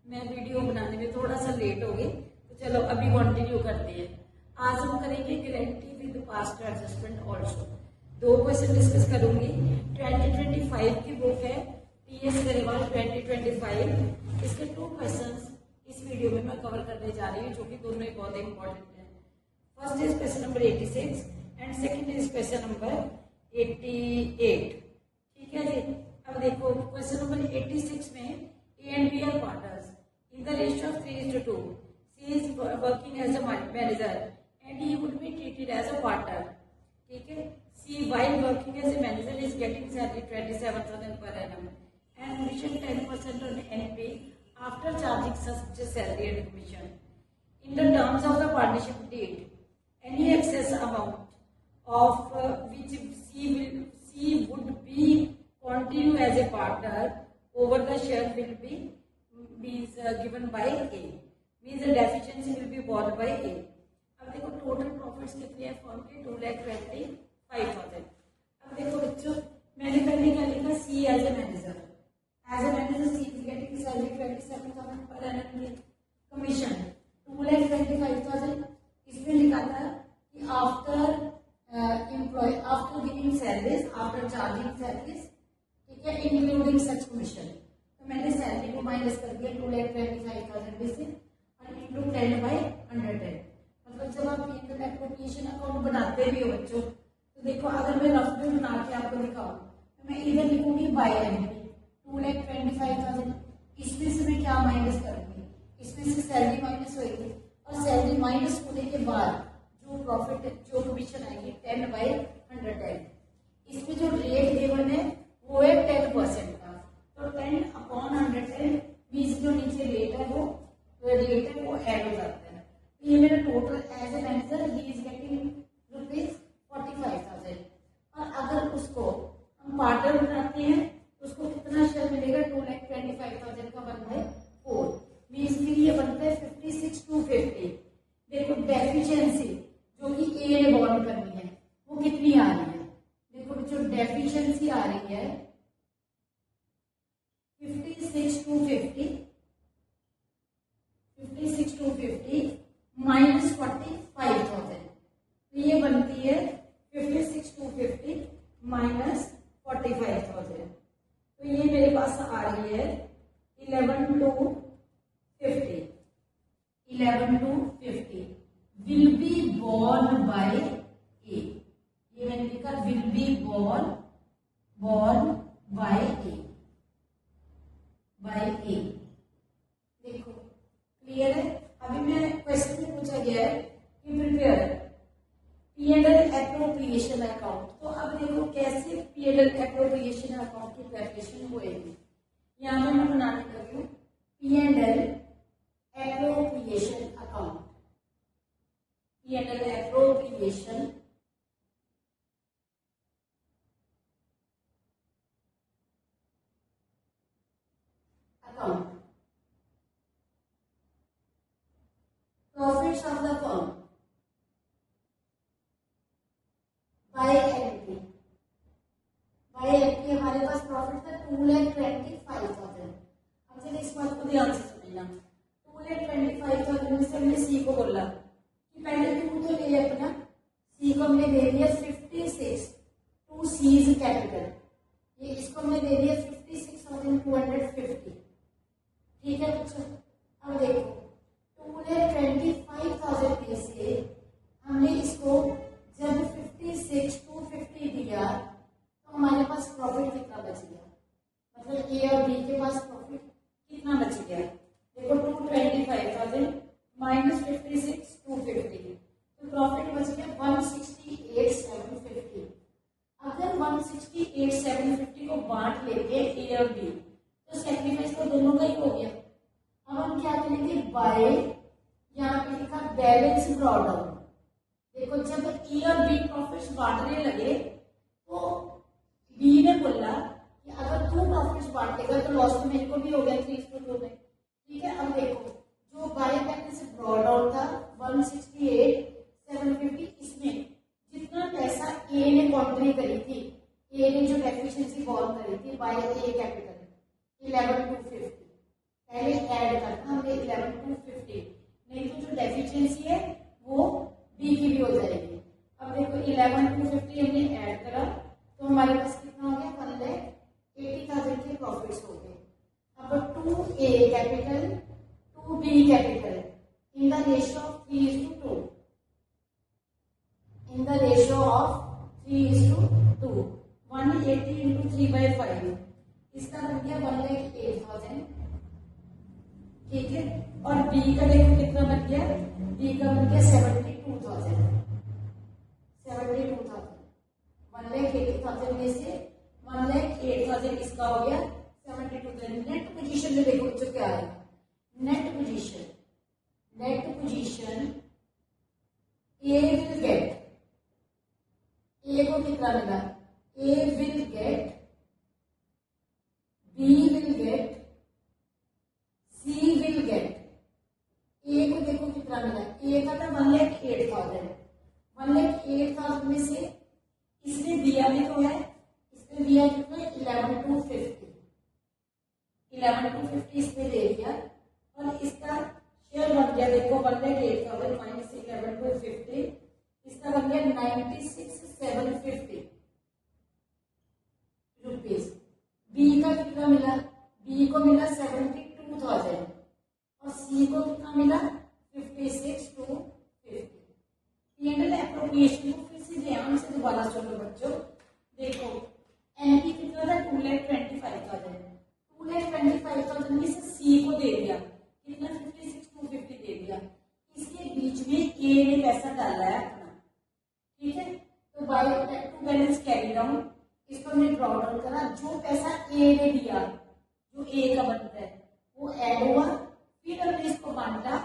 मैं वीडियो बनाने में थोड़ा सा लेट हो गई, तो चलो अभी कंटिन्यू करते हैं। आज हम करेंगे guarantee with past adjustment also. 2 question discuss करूंगी। 2025 की बुक है टीएस गरेवाल 2025। इसके 2 क्वेश्चंस इस वीडियो में मैं कवर करने जा रही हूँ, जो कि दोनों ही बहुत इंपॉर्टेंट है। First is question number 86 and second is question number 88। ठीक है जी। अब देखो क्वेश्चन नंबर 86 में A and B are partners in the ratio of 3:2. C is working as a manager and he would be treated as a partner. ठीक है। C while working as a manager is getting salary 27,000 per annum and commission 10% on NP after charging such salary and commission. In the terms of the partnership deed, any excess amount of which C would be continue as a partner over the share will be means given by A, means the deficiency will be borne by A. अब देखो total profits कितने हैं firm के 2,25,000। अब देखो बच्चों मैंने करने क्या लिखा C as a manager. C is getting salary 27,000 per annum commission 2,25,000। इसमें लिखा था कि after giving salaries after charging salaries, ठीक है, इंक्लूडिंग सच कमीशन। तो मैंने सैलरी को माइनस कर दिया 2,25,000 में से और इंटू 10/110। मतलब जब आप इनकम एप्रोप्रिएशन अकाउंट बनाते भी हो बच्चों, तो देखो अगर मैं रफ में बना के आपको दिखाऊं तो मैं इधर लिखूंगी बाय एनपी 2,25,000। इसमें से मैं क्या माइनस करूंगी, इसमें से सैलरी माइनस होगी और सैलरी माइनस होने के बाद जो प्रॉफिट जो कमीशन आएगी 10/110। इसमें जो रेट गिवन है वो है 10% का, तो 10/110 मीन्स जो नीचे रेट है वो ऐड हो जाता है। तो ये मेरा total as a manager he is getting ₹45,000। और अगर उसको हम पार्टनर बनाते हैं तो उसको कितना शेयर मिलेगा 2,25,000 का 1/4 मीन्स फिर ये बनता है 56,250। देखो डेफिशिएंसी जो कि ए ने बॉन्ड करनी है वो कितनी आ रही है, देखो जो डेफिशिएंसी आ रही है 56,250 माइनस 45,000, तो ये बनती है 56,250 माइनस 45,000। तो ये मेरे पास आ रही है 11,250 विल बी बॉर्न बाय ए। ये मैंने लिखा विल बी बॉर्न बाय ए। देखो क्लियर है। अभी मैं क्वेश्चन में पूछा गया है कि प्रिपेयर P&L एप्रोप्रिएशन अकाउंट। तो अब देखो कैसे P&L एप्रोप्रिएशन अकाउंट की प्रिपरेशन होएगी। यहाँ पर मैं बनाने लगी हूँ P&L appropriation account. P&L appropriation account. Profits of the firm by entry हमारे पास प्रॉफिट था 2,25,000। अब चलिए इस बात को ध्यान से समझना। 2,25,000 में से हमने सी को बोला कि पहले टू तो ले अपना, सी को हमने दे दिया 56 टू सीज कैपिटल, ये इसको हमने दे दिया 56,250। ठीक है बच्चों। अब देखो 2,25,000 में से हमने इसको जब 56,250 दिया तो हमारे पास प्रॉफिट कितना बच गया, मतलब ए और बी के पास प्रॉफिट कितना बच गया। देखो 2,25,000 माइनस 56,250 तो प्रॉफिट बच गया 168,750। अगर 168,750 को बांट लेते हैं ए और बी तो सैक्रिफाइस तो दोनों का ही हो गया। अब हम क्या करेंगे बाय, यहाँ पे लिखा बैलेंस ब्रॉट डाउन। देखो जब ए और बी प्रॉफिट्स बांटने लगे तो बी ने बोला कि अगर तू प्रॉफिट्स बांटेगा तो लॉस तो मेरे को भी हो गया 3:2 में। ठीक है। अब देखो जो बाय बैलेंस ब्रॉट डाउन था 168,750, इसमें जितना पैसा ए ने कॉन्ट्री करी थी, ए ने जो डेफिशिएंसी बॉर्न करी थी बाय ए कैपिटल 11,250, पहले ऐड करना हमने 11,250, नहीं तो जो डेफिशिएंसी है वो बी की भी हो जाएगी। अब देखो 11,250 हमने ऐड करा तो हमारे पास कितना हो गया, 1,80,000 के प्रॉफिट्स हो गए। अब 2A capital 2B capital in the ratio of 3:2, in the ratio of 3:2, 180 into 3/5, इसका बन गया 1,08,000, ठीक है। और बी का देखो कितना बन गया, बी का बन गया 72,000, 1,80,000 में से 1,08,000 इसका हो गया 72,000। नेट पोजीशन में देखो बच्चों क्या है, net position A will get, A को कितना मिला, A will get, B will get, C will get. A को देखो कितना मिला, ए का था 1,08,000, 1,08,000 में से इसने दिया भी तो है, इसने दिया कितना 11,250, 11,250 इसने दे दिया और इसका शेयर बन गया देखो 1,08,000 माइनस 11,250, इसका बन गया 96,750 रुपीज। बी का कितना मिला, बी को मिला 72,000 और सी को कितना मिला 56,250। पीएनएल एप्रोप्रिएशन को फिर से ध्यान से दोबारा सुनो बच्चों, देखो एनपी कितना था 2,25,000, 2,25,000 में से सी को दे दिया कितना 56,250 दे दिया, इसके बीच में ए ने पैसा डाला है अपना, ठीक है। तो by two balance carry down, इसको हमने ड्रॉ डाउन करा, जो पैसा ए ने दिया जो ए का बनता है वो ऐड हुआ, फिर हमने इसको बांटा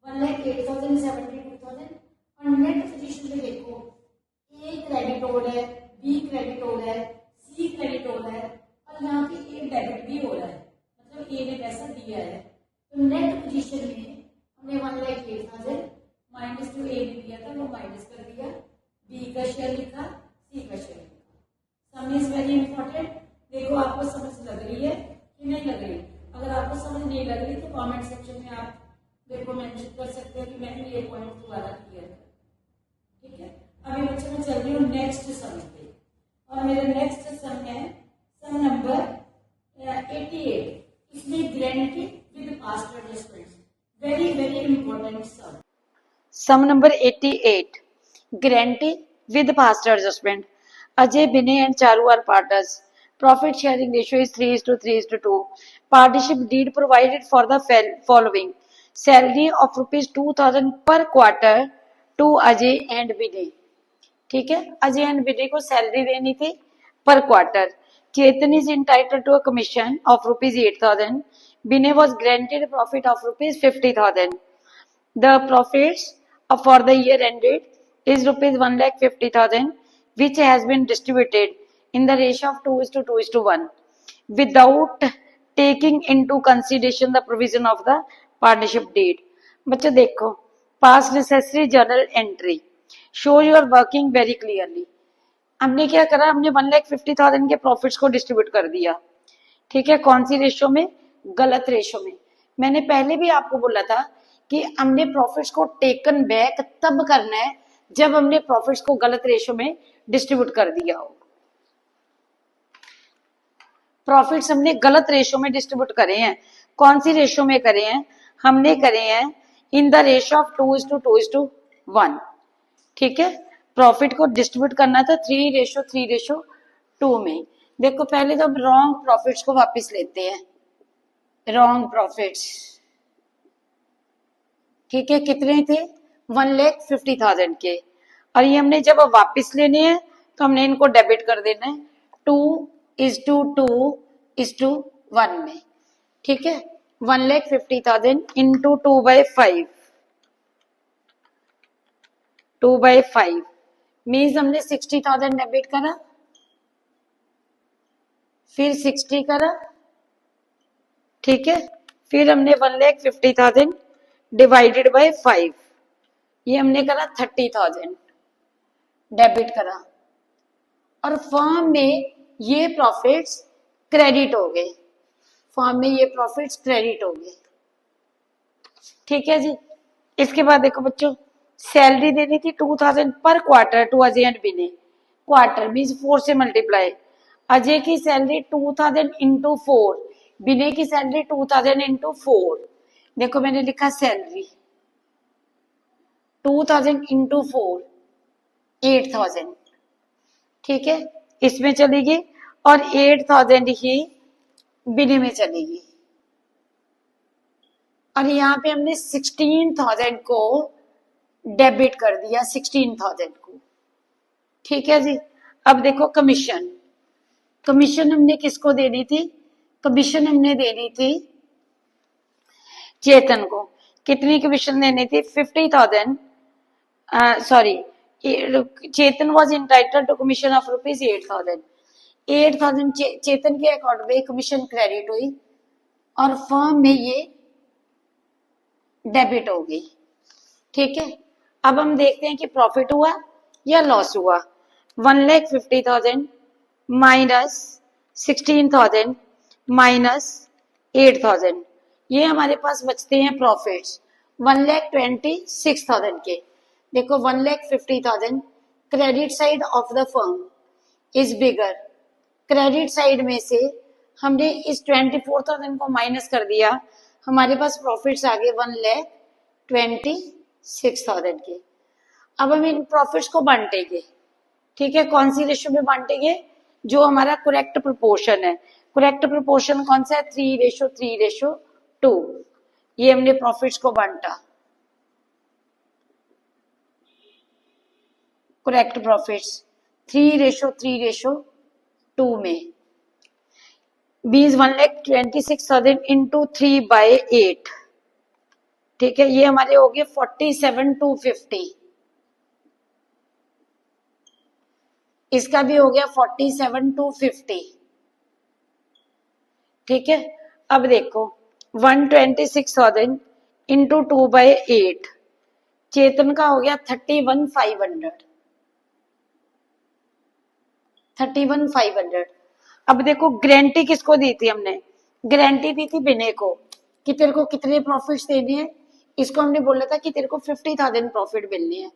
1,08,000 72,000 और नेट पोजीशन में देखो ए क्रेडिट हो रहा है, बी क्रेडिट हो रहा है, सी क्रेडिट हो रहा है और यहाँ पे ए डेबिट भी हो रहा है, मतलब ए ने पैसा दिया है। तो नेट पोजीशन में हमने 1,08,000 माइनस जो ए ने दिया था वो माइनस कर दिया, बी का शेयर लिखा, सी का शेयर लिखा। सम इज वेरी इंपॉर्टेंट, देखो आपको समझ लग रही है कि नहीं लग रही, अगर आपको समझ नहीं लग रही तो कमेंट सेक्शन में आप देखो मेंशन कर सकते हो कि मैंने ये पॉइंट दोबारा क्लियर कर, ठीक है। अभी बच्चे मैं चल रही हूँ नेक्स्ट सम पे और मेरा नेक्स्ट सम है सम नंबर 88, इसमें guarantee with past adjustments, very very important sum. Sum number 88. Guarantee with past adjustment. Ajay, Binay and Charu are partners. Profit sharing ratio is 3:3:2. Partnership deed provided for the following. Salary of ₹2,000 per quarter to Ajay and Binay. ठीक है, Ajay and विनय को salary देनी थी per quarter. Chetan is entitled to a commission of ₹8,000. Binay was granted a profit of ₹50,000. The profits for the year ended is ₹1,50,000, which has been distributed in the ratio of 2:2:1 without taking into consideration the provision of the partnership deed. बच्चों देखो, past necessary journal entry show you are working very clearly. हमने क्या करा, हमने 1,50,000 के profits को distribute कर दिया, ठीक है। कौन सी रेशो में, गलत रेशो में। मैंने पहले भी आपको बोला था कि हमने प्रॉफिट्स को टेकन बैक तब करना है जब हमने प्रॉफिट्स को गलत रेशो में डिस्ट्रीब्यूट कर दिया हो। प्रॉफिट्स हमने गलत रेशो में डिस्ट्रीब्यूट करे हैं, कौन सी रेशो में करे हैं, हमने करे हैं इन द रेशो ऑफ 2:2:1, ठीक है। प्रॉफिट को डिस्ट्रीब्यूट करना था 3:3:2 में। देखो पहले तो हम रॉन्ग प्रॉफिट्स को वापस लेते हैं, रॉन्ग प्रॉफिट्स, ठीक है। कितने थे, 1,50,000 के, और ये हमने जब वापस लेने हैं तो हमने इनको डेबिट कर देना है 2:2:1 में, ठीक है। 1,50,000 इंटू 2/5, 2/5 मीन्स हमने 60,000 डेबिट करा, फिर 60 करा, ठीक है। फिर हमने 1,50,000 डिवाइडेड बाय 5, ये हमने करा 30,000 डेबिट करा, और फर्म में ये प्रॉफिट्स क्रेडिट हो गए, फॉर्म में ये प्रॉफिट्स क्रेडिट हो गए। ठीक है जी। इसके बाद देखो बच्चों, सैलरी देनी थी 2000 per quarter to Ajay and Vinay. Quarter means 4 से मल्टीप्लाई। अजय की सैलरी 2000 इंटू 4, विनय की सैलरी 2000 इंटू 4। देखो मैंने लिखा सैलरी 2000 इंटू 4 8000। ठीक है, इसमें चलेगी और 8000 ही विनय में चलेगी। और यहाँ पे हमने 16,000 को डेबिट कर दिया, 16,000 को। ठीक है जी। अब देखो कमीशन, कमीशन हमने किसको देनी थी? कमीशन हमने देनी थी चेतन को। कितनी कमीशन देनी थी? 50,000। Sorry, Chetan was entitled to commission of rupees 8,000। 8,000 Chetan के अकाउंट में कमीशन क्रेडिट हुई और फर्म में ये डेबिट हो गई। ठीक है, अब हम देखते हैं कि प्रॉफिट हुआ या लॉस हुआ। 1,50,000 माइनस 16,000 माइनस 8,000, ये हमारे पास बचते हैं प्रॉफिट्स 1,26,000 के। देखो 1,50,000 credit side of the firm is bigger. Credit side में से हमने इस 24,000 को माइनस कर दिया, हमारे पास प्रॉफिट्स आ गए 1,26,000 के। अब हम इन प्रॉफिट्स को बांटेंगे। ठीक है, कौन सी रेशो में बांटेंगे? जो हमारा करेक्ट प्रोपोर्शन है। करेक्ट प्रोपोर्शन कौन सा है? 3:3:2। ये हमने प्रॉफिट्स को बांटा। करेक्ट प्रॉफिट्स 3:3:2 में मीन्स 1,26,000 इंटू 3/8। ठीक है, ये हमारे हो गए 47,250। इसका भी हो गया 47,250। ठीक है, अब देखो 126,000 इंटू 2/8, चेतन का हो गया 31,500। 31,500। अब देखो गारंटी किसको दी थी हमने? गारंटी दी थी विनय को कि तेरे को कितने प्रॉफिट्स देने हैं। इसको हमने बोला था कि तेरे को 50,000 प्रॉफिट मिलने हैं।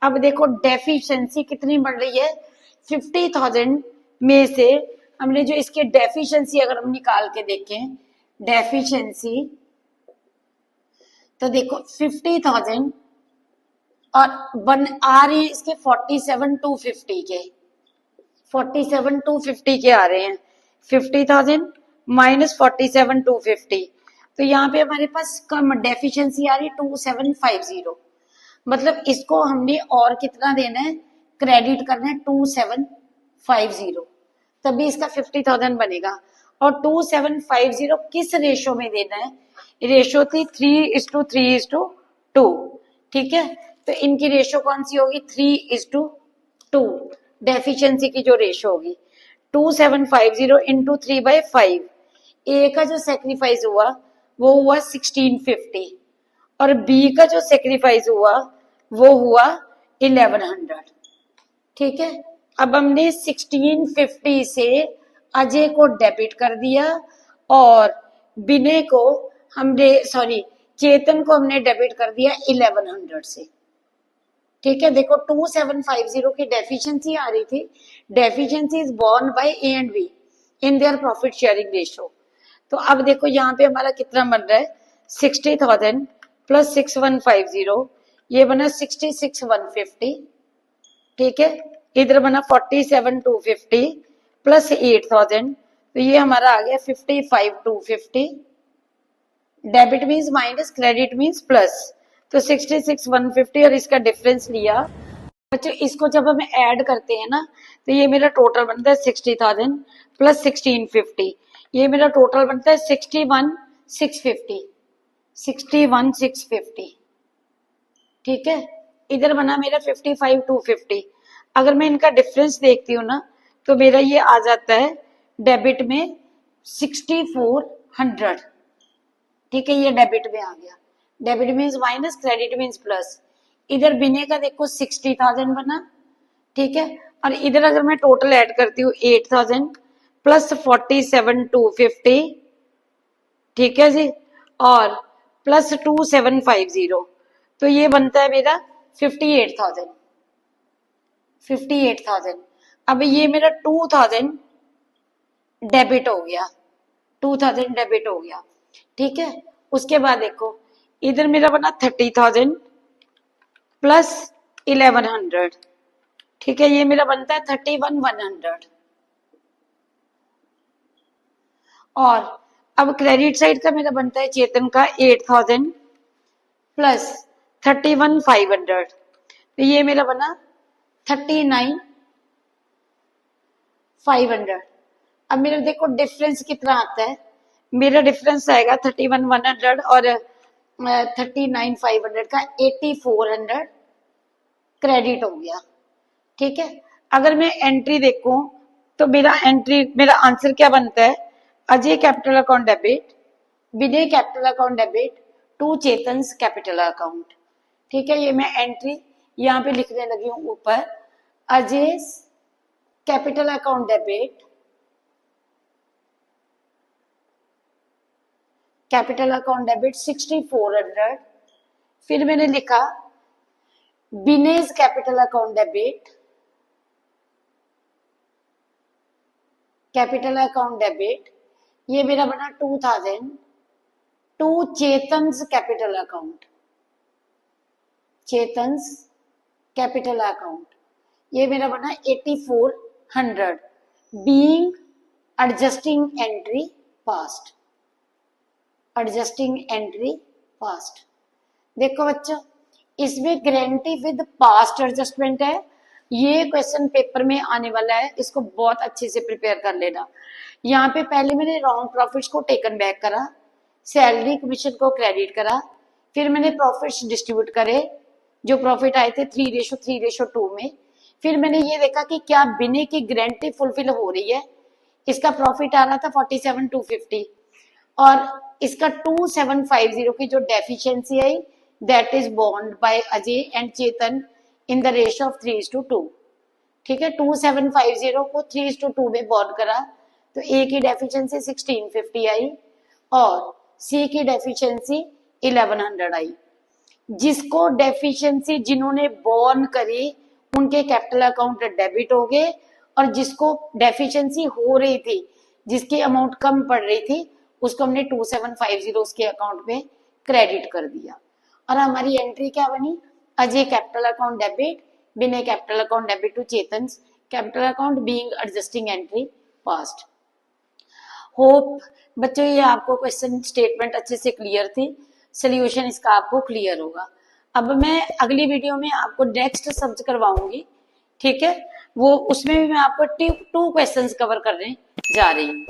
अब देखो डेफिशिएंसी कितनी बढ़ रही है? 50,000 में से हमने जो इसके डेफिशिएंसी अगर हम निकाल के देखें डेफिशिएंसी, तो देखो 50,000 और बन आ रही है इसके 47,250 के। 47,250 के आ रहे हैं। 50,000 माइनस 47,250, तो यहाँ पे हमारे पास कम डेफिशिएंसी आ रही है 2,750। मतलब इसको हमने और कितना देना है? क्रेडिट करना है 2,750, तभी इसका 50,000 बनेगा। और 2,750 किस रेशो में देना है? रेशो थी 3:3:2। ठीक है, तो इनकी रेशो कौन सी होगी? 3:2। डेफिशिएंसी की जो रेशो होगी 2,750 इंटू 3/5। ए का जो सेक्रीफाइस हुआ वो हुआ 1,650 और बी का जो सेक्रीफाइस हुआ वो हुआ 1,100। ठीक है, अब हमने 1,650 से अजय को डेबिट कर दिया और विनय को हमने चेतन को हमने डेबिट कर दिया 1,100 से। ठीक है, देखो 2,750 की डेफिशिएंसी आ रही थी। Deficiency is borne by A and B in their profit sharing ratio. तो अब देखो यहाँ पे हमारा कितना बन रहा है? 60,000 प्लस 6,150, ये बना 66,150। ठीक है, इधर बना 47,250 प्लस 8,000, तो ये हमारा आ गया 55,250। Debit means minus, credit means plus, तो 66,150 और इसका डिफरेंस लिया। बच्चों इसको जब हम ऐड करते हैं ना तो ये मेरा टोटल बनता है 60,000 प्लस 1,650, ये मेरा टोटल बनता है 61,650। 61,650। ठीक है, इधर बना मेरा 55,250। अगर मैं इनका डिफरेंस देखती हूँ ना तो मेरा ये आ जाता है डेबिट में 6,400। ठीक है, ये डेबिट में आ गया। Debit means minus, credit means plus. इधर विनय का देखो 60,000 बना। ठीक है, और इधर अगर मैं टोटल ऐड करती हूँ 8,000 प्लस 47,250 ठीक है जी, और प्लस 2750, तो ये बनता है मेरा 58,000। 58,000। अब ये मेरा 2000 डेबिट हो गया, 2000 डेबिट हो गया। ठीक है, उसके बाद देखो इधर मेरा बना 30,000 प्लस 1100। ठीक है, ये मेरा बनता है 31,100। और अब क्रेडिट साइड का मेरा बनता है चेतन का 8,000 प्लस 31,500, तो ये मेरा बना 39,500। अब मेरा देखो डिफरेंस कितना आता है, मेरा डिफरेंस आएगा 31,100 और 39,500 का 8,400 क्रेडिट हो गया। ठीक है, अगर मैं एंट्री देखूं तो मेरा आंसर क्या बनता है, Ajay capital account debit, Vinay capital account debit to चेतन्स capital account. ठीक है, ये मैं एंट्री यहाँ पे लिखने लगी हूँ ऊपर, Ajay capital account debit, capital account debit 6,400। फिर मैंने लिखा Vinay's capital account debit, capital account debit, ये मेरा बना 2,000 to चेतन्स capital account, Chetan's capital account, ये मेरा बना 8,400 being adjusting entry passed, adjusting entry passed. देखो बच्चों, इसमें गारंटी विद पास्ट एडजस्टमेंट है, ये क्वेश्चन पेपर में आने वाला है, इसको बहुत अच्छे से प्रिपेयर कर लेना। यहाँ पे पहले मैंने रॉन्ग प्रॉफिट्स को टेकन बैक करा, सैलरी कमीशन को क्रेडिट करा, फिर मैंने प्रॉफिट्स डिस्ट्रीब्यूट करे, जो प्रॉफिट आए थे 3:3:2 में। फिर मैंने ये देखा कि क्या विनय की गारंटी फुलफिल हो रही है, इसका प्रॉफिट आ रहा था 47,250 और इसका 2750 की जो deficiency I that is bond by Ajay and Chetan in the ratio of 3:2। ठीक है, 2750 को 3:2 में बॉन्ड करा तो ए की डेफिशिएंसी 1650 आई और सी की डेफिशिएंसी 1100 आई। जिसको डेफिशिएंसी जिन्होंने बॉन्ड करी उनके कैपिटल अकाउंट डेबिट हो गए, और जिसको डेफिशिएंसी हो रही थी, जिसकी अमाउंट कम पड़ रही थी, उसको हमने 2750 उसके अकाउंट में क्रेडिट कर दिया। और हमारी एंट्री क्या बनी, Ajay capital account debit, Vinay capital account debit to चेतन्स capital account being adjusting entry passed. Hope बच्चों ये आपको क्वेश्चन स्टेटमेंट अच्छे से क्लियर थी, सोल्यूशन इसका आपको क्लियर होगा। अब मैं अगली वीडियो में आपको नेक्स्ट सब्जेक्ट करवाऊंगी, ठीक है, वो उसमें भी मैं आपको 2 क्वेश्चंस कवर करने जा रही हूँ।